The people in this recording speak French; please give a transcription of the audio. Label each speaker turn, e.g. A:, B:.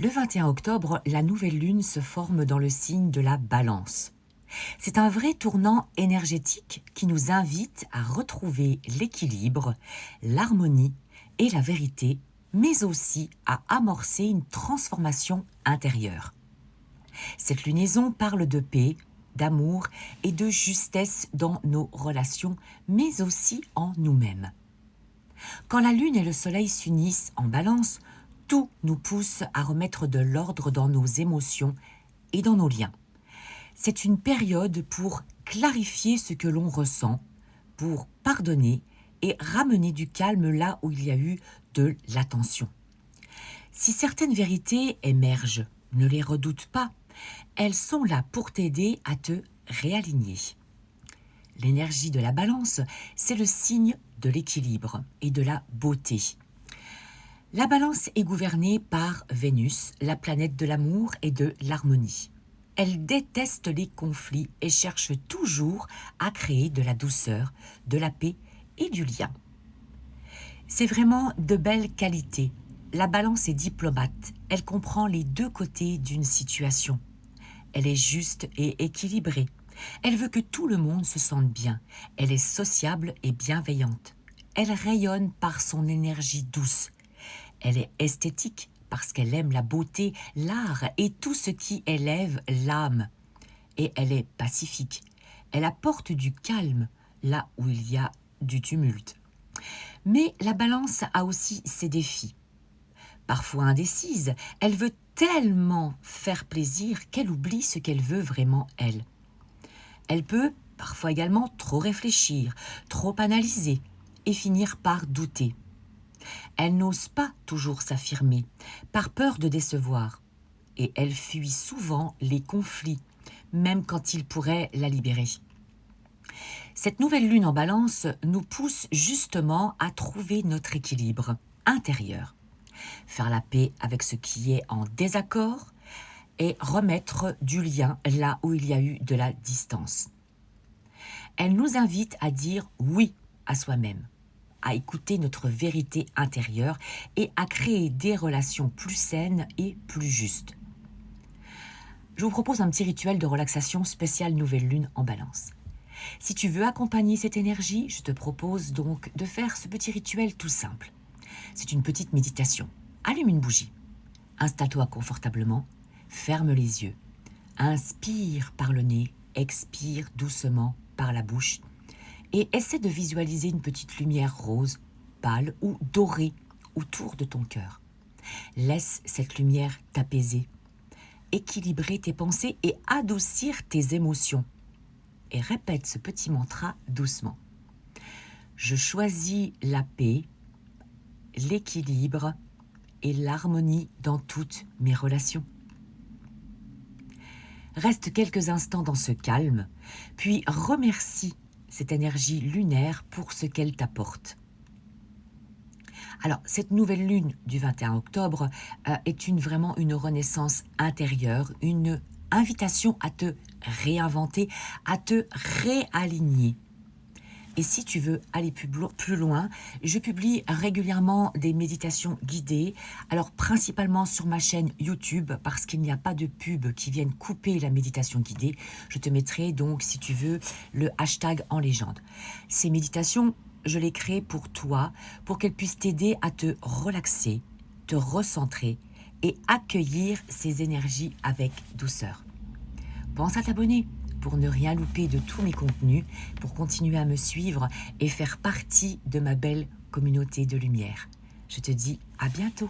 A: Le 21 octobre, la nouvelle lune se forme dans le signe de la Balance. C'est un vrai tournant énergétique qui nous invite à retrouver l'équilibre, l'harmonie et la vérité, mais aussi à amorcer une transformation intérieure. Cette lunaison parle de paix, d'amour et de justesse dans nos relations, mais aussi en nous-mêmes. Quand la Lune et le Soleil s'unissent en Balance, tout nous pousse à remettre de l'ordre dans nos émotions et dans nos liens. C'est une période pour clarifier ce que l'on ressent, pour pardonner et ramener du calme là où il y a eu de l'attention. Si certaines vérités émergent, ne les redoute pas. Elles sont là pour t'aider à te réaligner. L'énergie de la Balance, c'est le signe de l'équilibre et de la beauté. La Balance est gouvernée par Vénus, la planète de l'amour et de l'harmonie. Elle déteste les conflits et cherche toujours à créer de la douceur, de la paix et du lien. C'est vraiment de belles qualités. La Balance est diplomate. Elle comprend les deux côtés d'une situation. Elle est juste et équilibrée. Elle veut que tout le monde se sente bien. Elle est sociable et bienveillante. Elle rayonne par son énergie douce. Elle est esthétique parce qu'elle aime la beauté, l'art et tout ce qui élève l'âme. Et elle est pacifique. Elle apporte du calme là où il y a du tumulte. Mais la Balance a aussi ses défis. Parfois indécise, elle veut tellement faire plaisir qu'elle oublie ce qu'elle veut vraiment elle. Elle peut parfois également trop réfléchir, trop analyser et finir par douter. Elle n'ose pas toujours s'affirmer, par peur de décevoir, et elle fuit souvent les conflits, même quand ils pourraient la libérer. Cette nouvelle lune en Balance nous pousse justement à trouver notre équilibre intérieur, faire la paix avec ce qui est en désaccord et remettre du lien là où il y a eu de la distance. Elle nous invite à dire oui à soi-même, à écouter notre vérité intérieure et à créer des relations plus saines et plus justes. Je vous propose un petit rituel de relaxation spécial nouvelle lune en Balance. Si tu veux accompagner cette énergie, je te propose donc de faire ce petit rituel tout simple. C'est une petite méditation. Allume une bougie. Installe-toi confortablement. Ferme les yeux. Inspire par le nez. Expire doucement par la bouche. Et essaie de visualiser une petite lumière rose, pâle ou dorée autour de ton cœur. Laisse cette lumière t'apaiser, équilibrer tes pensées et adoucir tes émotions. Et répète ce petit mantra doucement. Je choisis la paix, l'équilibre et l'harmonie dans toutes mes relations. Reste quelques instants dans ce calme, puis remercie cette énergie lunaire pour ce qu'elle t'apporte. Alors, cette nouvelle lune du 21 octobre est vraiment une renaissance intérieure, une invitation à te réinventer, à te réaligner. Et si tu veux aller plus loin, je publie régulièrement des méditations guidées, alors principalement sur ma chaîne YouTube, parce qu'il n'y a pas de pub qui viennent couper la méditation guidée. Je te mettrai donc, si tu veux, le hashtag en légende. Ces méditations, je les crée pour toi, pour qu'elles puissent t'aider à te relaxer, te recentrer et accueillir ces énergies avec douceur. Pense à t'abonner pour ne rien louper de tous mes contenus, pour continuer à me suivre et faire partie de ma belle communauté de lumière. Je te dis à bientôt.